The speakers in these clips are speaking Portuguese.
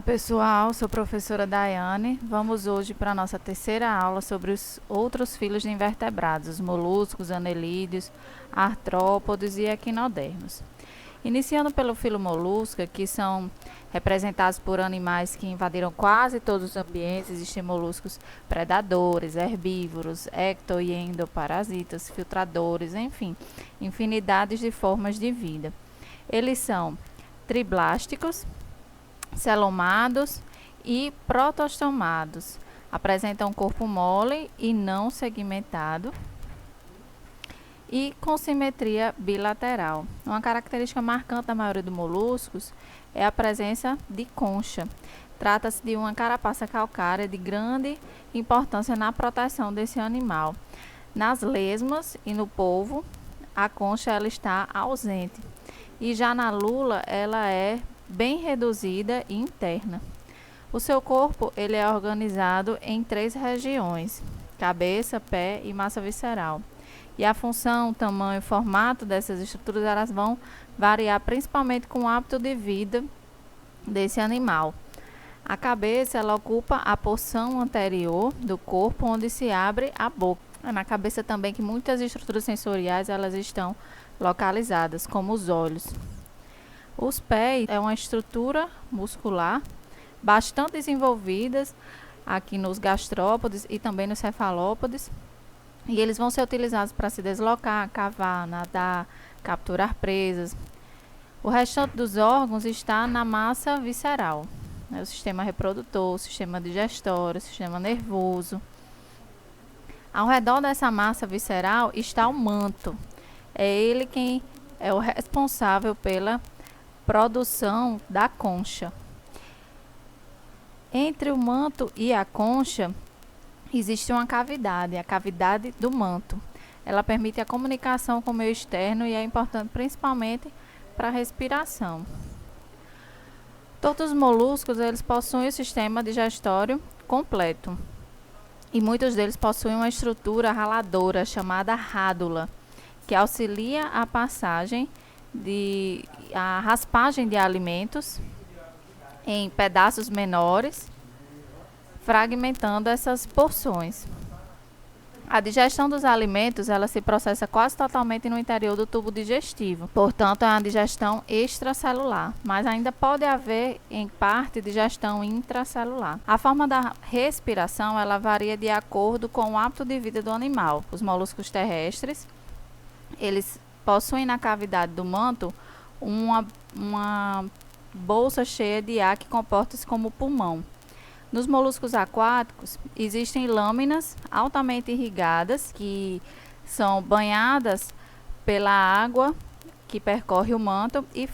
Pessoal, sou professora Daiane. Vamos hoje para a nossa terceira aula sobre os outros filos de invertebrados, os moluscos, anelídeos, artrópodes e equinodermos. Iniciando pelo filo molusca, que são representados por animais que invadiram quase todos os ambientes. Existem moluscos predadores, herbívoros, ecto e endoparasitas, filtradores, enfim, infinidades de formas de vida. Eles são triblásticos, celomados e protostomados. Apresentam um corpo mole e não segmentado e com simetria bilateral. Uma característica marcante da maioria dos moluscos é a presença de concha. Trata-se de uma carapaça calcária de grande importância na proteção desse animal. Nas lesmas e no polvo, a concha ela está ausente. E já na lula, ela é bem reduzida e interna. O seu corpo ele é organizado em 3 regiões: cabeça, pé e massa visceral. E a função, o tamanho e formato dessas estruturas elas vão variar principalmente com o hábito de vida desse animal. A cabeça ela ocupa a porção anterior do corpo onde se abre a boca. É na cabeça também que muitas estruturas sensoriais elas estão localizadas, como os olhos. Os pés é uma estrutura muscular bastante desenvolvidas aqui nos gastrópodes e também nos cefalópodes. E eles vão ser utilizados para se deslocar, cavar, nadar, capturar presas. O restante dos órgãos está na massa visceral, né? O sistema reprodutor, o sistema digestório, o sistema nervoso. Ao redor dessa massa visceral está o manto. É ele quem é o responsável pela produção da concha. Entre o manto e a concha existe uma cavidade, a cavidade do manto. Ela permite a comunicação com o meio externo e é importante principalmente para a respiração. Todos os moluscos eles possuem o sistema digestório completo e muitos deles possuem uma estrutura raladora chamada rádula, que auxilia a passagem a raspagem de alimentos em pedaços menores, fragmentando essas porções. A digestão dos alimentos ela se processa quase totalmente no interior do tubo digestivo, portanto é uma digestão extracelular, mas ainda pode haver em parte digestão intracelular. A forma da respiração ela varia de acordo com o hábito de vida do animal. Os moluscos terrestres eles possuem na cavidade do manto uma bolsa cheia de ar que comporta-se como pulmão. Nos moluscos aquáticos, existem lâminas altamente irrigadas que são banhadas pela água que percorre o manto e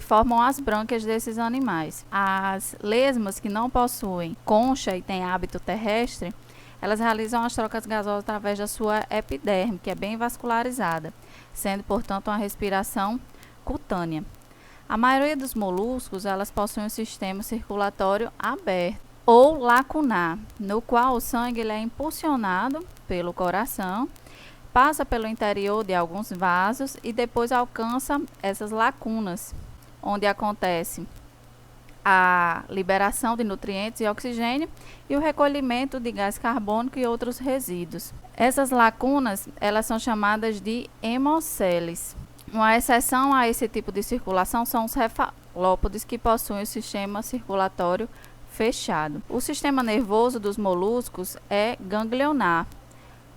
formam as brânquias desses animais. As lesmas que não possuem concha e têm hábito terrestre, elas realizam as trocas gasosas através da sua epiderme, que é bem vascularizada, sendo, portanto, uma respiração cutânea. A maioria dos moluscos, elas possuem um sistema circulatório aberto ou lacunar, no qual o sangue ele é impulsionado pelo coração, passa pelo interior de alguns vasos e depois alcança essas lacunas, onde acontece a liberação de nutrientes e oxigênio e o recolhimento de gás carbônico e outros resíduos. Essas lacunas, elas são chamadas de hemoceles. Uma exceção a esse tipo de circulação são os cefalópodes, que possuem o sistema circulatório fechado. O sistema nervoso dos moluscos é ganglionar,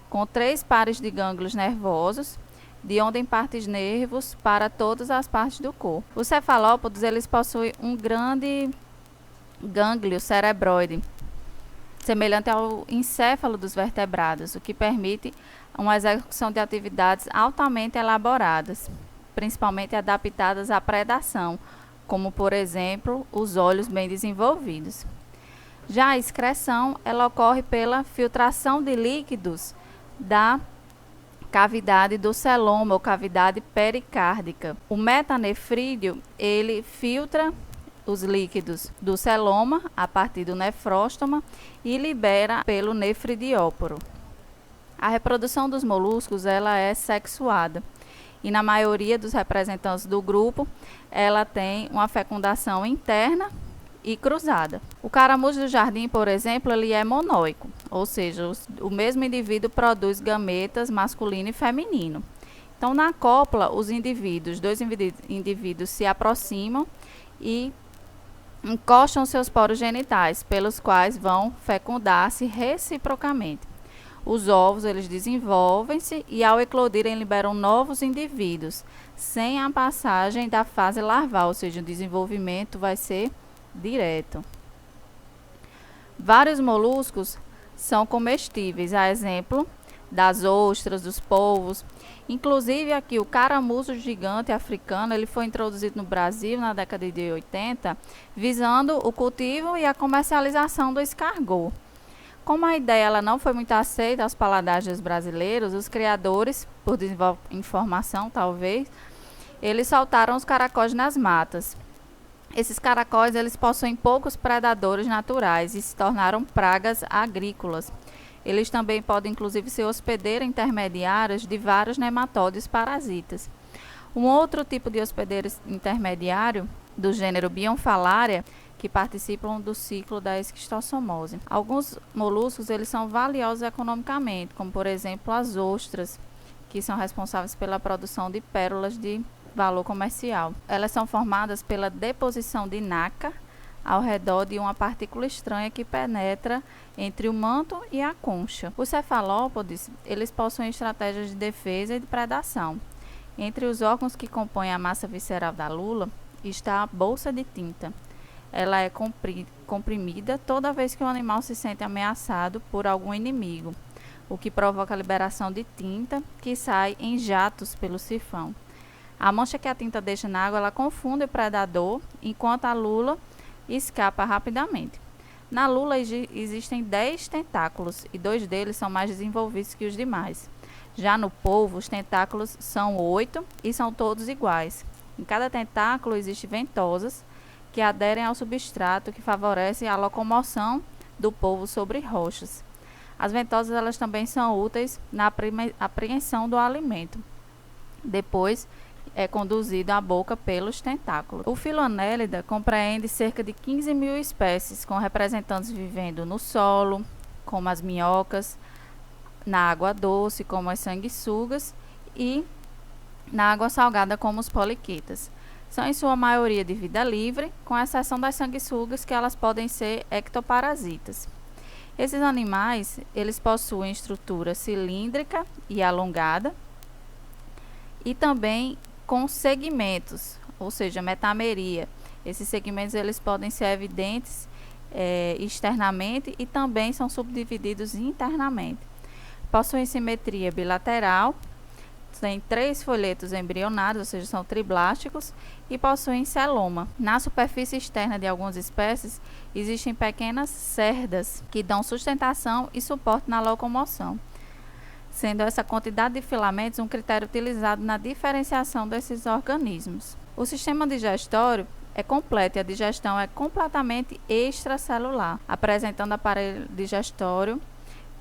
com 3 pares de gânglios nervosos, de onde partem nervos para todas as partes do corpo. Os cefalópodes eles possuem um grande gânglio cerebroide, semelhante ao encéfalo dos vertebrados, o que permite uma execução de atividades altamente elaboradas, principalmente adaptadas à predação, como por exemplo os olhos bem desenvolvidos. Já a excreção ela ocorre pela filtração de líquidos da cavidade do celoma ou cavidade pericárdica. O metanefrídeo ele filtra os líquidos do celoma a partir do nefróstoma e libera pelo nefridióporo. A reprodução dos moluscos ela é sexuada e na maioria dos representantes do grupo ela tem uma fecundação interna e cruzada. O caramujo do jardim, por exemplo, ele é monóico, ou seja, o mesmo indivíduo produz gametas masculino e feminino. Então, na cópula, dois indivíduos se aproximam e encostam seus poros genitais, pelos quais vão fecundar-se reciprocamente. Os ovos, eles desenvolvem-se e, ao eclodirem, liberam novos indivíduos, sem a passagem da fase larval, ou seja, o desenvolvimento vai ser direto. Vários moluscos são comestíveis, a exemplo das ostras, dos polvos. Inclusive aqui o caramujo gigante africano, ele foi introduzido no Brasil na década de 80, visando o cultivo e a comercialização do escargot. Como a ideia ela não foi muito aceita aos paladares dos brasileiros, os criadores, por desinformação talvez, eles soltaram os caracóis nas matas. Esses caracóis eles possuem poucos predadores naturais e se tornaram pragas agrícolas. Eles também podem inclusive ser hospedeiros intermediários de vários nematóides parasitas. Um outro tipo de hospedeiro intermediário do gênero Bionfalaria que participam do ciclo da esquistossomose. Alguns moluscos eles são valiosos economicamente, como por exemplo as ostras, que são responsáveis pela produção de pérolas de valor comercial. Elas são formadas pela deposição de nácar ao redor de uma partícula estranha que penetra entre o manto e a concha. Os cefalópodes eles possuem estratégias de defesa e de predação. Entre os órgãos que compõem a massa visceral da lula está a bolsa de tinta. Ela é comprimida toda vez que o animal se sente ameaçado por algum inimigo, o que provoca a liberação de tinta que sai em jatos pelo sifão. A mancha que a tinta deixa na água ela confunde o predador, enquanto a lula escapa rapidamente. Na lula existem 10 tentáculos e 2 deles são mais desenvolvidos que os demais. Já no polvo, os tentáculos são 8 e são todos iguais. Em cada tentáculo existem ventosas que aderem ao substrato que favorece a locomoção do polvo sobre rochas. As ventosas elas também são úteis na apreensão do alimento. Depois é conduzido à boca pelos tentáculos. O Philoannelida compreende cerca de 15.000 espécies, com representantes vivendo no solo, como as minhocas, na água doce, como as sanguessugas, e na água salgada, como os poliquetas. São em sua maioria de vida livre, com exceção das sanguessugas, que elas podem ser ectoparasitas. Esses animais, eles possuem estrutura cilíndrica e alongada, e também com segmentos, ou seja, metameria. Esses segmentos eles podem ser evidentes externamente e também são subdivididos internamente. Possuem simetria bilateral, têm 3 folhetos embrionários, ou seja, são triblásticos, e possuem celoma. Na superfície externa de algumas espécies, existem pequenas cerdas que dão sustentação e suporte na locomoção, sendo essa quantidade de filamentos um critério utilizado na diferenciação desses organismos. O sistema digestório é completo e a digestão é completamente extracelular, apresentando aparelho digestório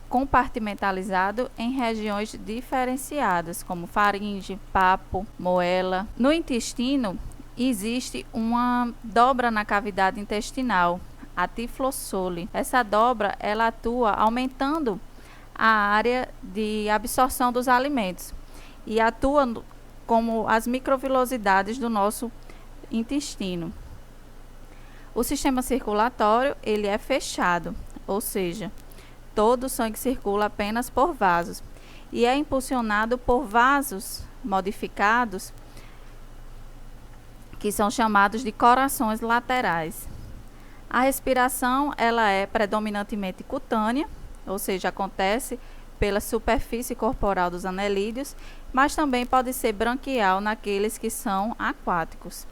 compartimentalizado em regiões diferenciadas, como faringe, papo, moela. No intestino, existe uma dobra na cavidade intestinal, a tiflossole. Essa dobra ela atua aumentando a área de absorção dos alimentos e atua como as microvilosidades do nosso intestino. O sistema circulatório ele é fechado, ou seja, todo o sangue circula apenas por vasos e é impulsionado por vasos modificados que são chamados de corações laterais. A respiração ela é predominantemente cutânea, ou seja, acontece pela superfície corporal dos anelídeos, mas também pode ser branquial naqueles que são aquáticos.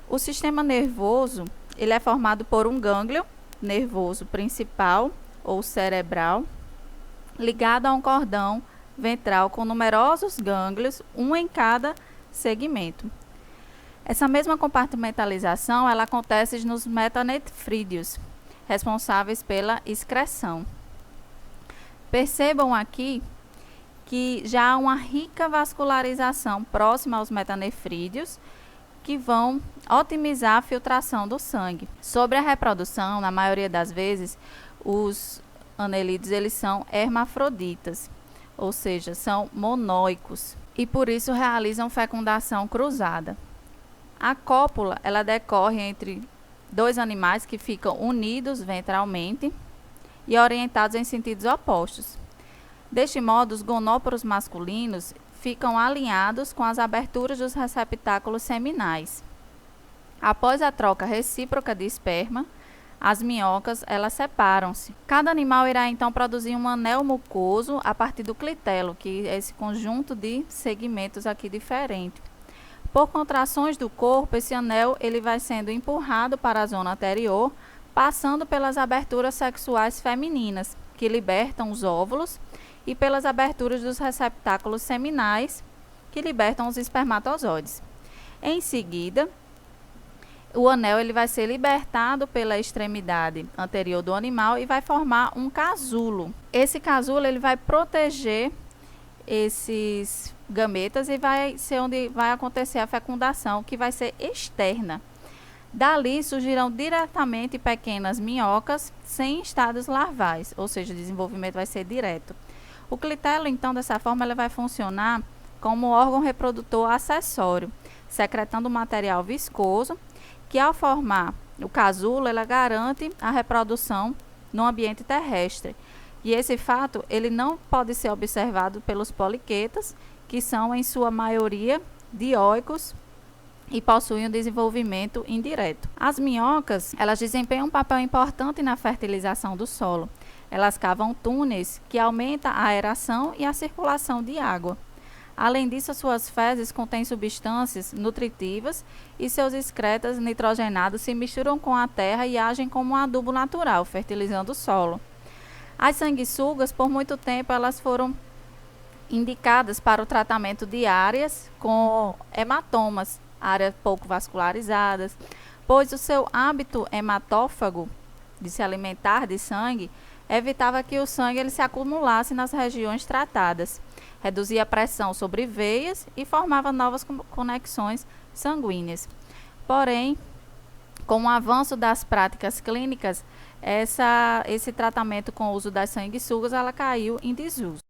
O sistema nervoso ele é formado por um gânglio nervoso principal ou cerebral, ligado a um cordão ventral com numerosos gânglios, um em cada segmento. Essa mesma compartimentalização ela acontece nos metanefrídeos, responsáveis pela excreção. Percebam aqui que já há uma rica vascularização próxima aos metanefrídeos, que vão otimizar a filtração do sangue. Sobre a reprodução, na maioria das vezes, os anelídeos eles são hermafroditas, ou seja, são monóicos, e por isso realizam fecundação cruzada. A cópula ela decorre entre dois animais que ficam unidos ventralmente e orientados em sentidos opostos. Deste modo, os gonóporos masculinos ficam alinhados com as aberturas dos receptáculos seminais. Após a troca recíproca de esperma, as minhocas elas separam-se. Cada animal irá então produzir um anel mucoso a partir do clitelo, que é esse conjunto de segmentos aqui diferente. Por contrações do corpo, esse anel ele vai sendo empurrado para a zona anterior, passando pelas aberturas sexuais femininas, que libertam os óvulos, e pelas aberturas dos receptáculos seminais, que libertam os espermatozoides. Em seguida, o anel ele vai ser libertado pela extremidade anterior do animal e vai formar um casulo. Esse casulo ele vai proteger esses gametas e vai ser onde vai acontecer a fecundação, que vai ser externa. Dali surgirão diretamente pequenas minhocas sem estádios larvais, ou seja, o desenvolvimento vai ser direto. O clitelo, então, dessa forma, ele vai funcionar como órgão reprodutor acessório, secretando material viscoso, que ao formar o casulo, ela garante a reprodução no ambiente terrestre. E esse fato, ele não pode ser observado pelos poliquetas, que são, em sua maioria, dioicos e possuem um desenvolvimento indireto. As minhocas, elas desempenham um papel importante na fertilização do solo. Elas cavam túneis que aumentam a aeração e a circulação de água. Além disso, suas fezes contêm substâncias nutritivas e seus excretas nitrogenados se misturam com a terra e agem como um adubo natural, fertilizando o solo. As sanguessugas, por muito tempo, elas foram indicadas para o tratamento de áreas com hematomas, áreas pouco vascularizadas, pois o seu hábito hematófago de se alimentar de sangue evitava que o sangue ele se acumulasse nas regiões tratadas, reduzia a pressão sobre veias e formava novas conexões sanguíneas. Porém, com o avanço das práticas clínicas, esse tratamento com o uso das sanguessugas ela caiu em desuso.